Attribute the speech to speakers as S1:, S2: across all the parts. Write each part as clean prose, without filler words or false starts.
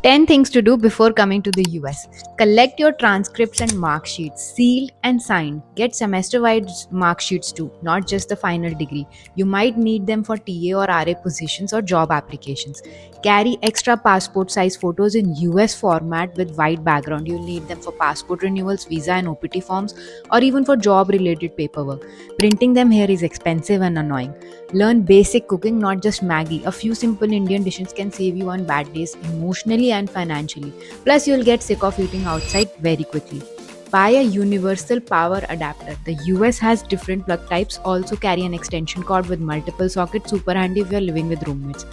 S1: 10 things to do before coming to the US. Collect your transcripts and mark sheets, sealed and signed. Get semester wide mark sheets too, not just the final degree. You might need them for TA or RA positions or job applications. Carry extra passport size photos in US format with white background. You'll need them for passport renewals, visa and OPT forms, or even for job related paperwork. Printing them here is expensive and annoying. Learn basic cooking, not just Maggie. A few simple Indian dishes can save you on bad days emotionally and financially. Plus, you'll get sick of eating outside very quickly. Buy a universal power adapter. The US has different plug types. Also, carry an extension cord with multiple sockets, super handy if you're living with roommates.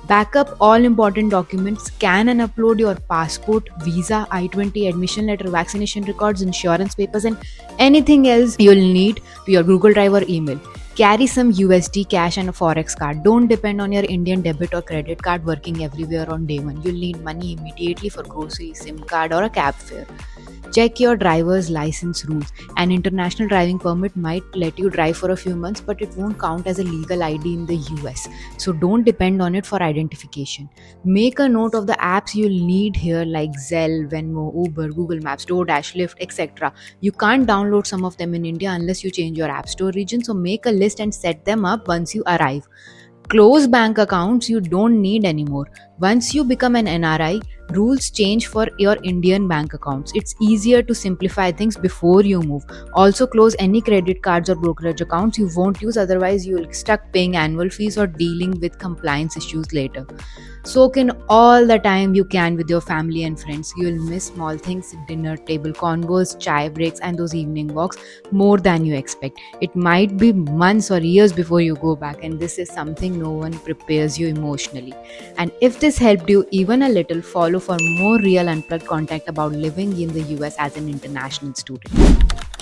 S1: Back up all important documents, scan and upload your passport, visa, I-20, admission letter, vaccination records, insurance papers, and anything else you'll need to your Google Drive or email. Carry some USD cash and a Forex card. Don't depend on your Indian debit or credit card working everywhere on day one. You'll need money immediately for groceries, SIM card, or a cab fare. Check your driver's license rules. An international driving permit might let you drive for a few months, but it won't count as a legal ID in the US. So don't depend on it for identification. Make a note of the apps you'll need here, like Zelle, Venmo, Uber, Google Maps, DoorDash, Lyft, etc. You can't download some of them in India unless you change your app store region, so make a list and set them up once you arrive. Close bank accounts you don't need anymore. Once you become an NRI, rules change for your Indian bank accounts. It's easier to simplify things before you move. Also, close any credit cards or brokerage accounts you won't use, otherwise, you'll stuck paying annual fees or dealing with compliance issues later. Soak in all the time you can with your family and friends. You'll miss small things, dinner table convos, chai breaks, and those evening walks more than you expect. It might be months or years before you go back, and this is something no one prepares you emotionally. And if this helped you even a little, follow for more real unplugged content about living in the US as an international student.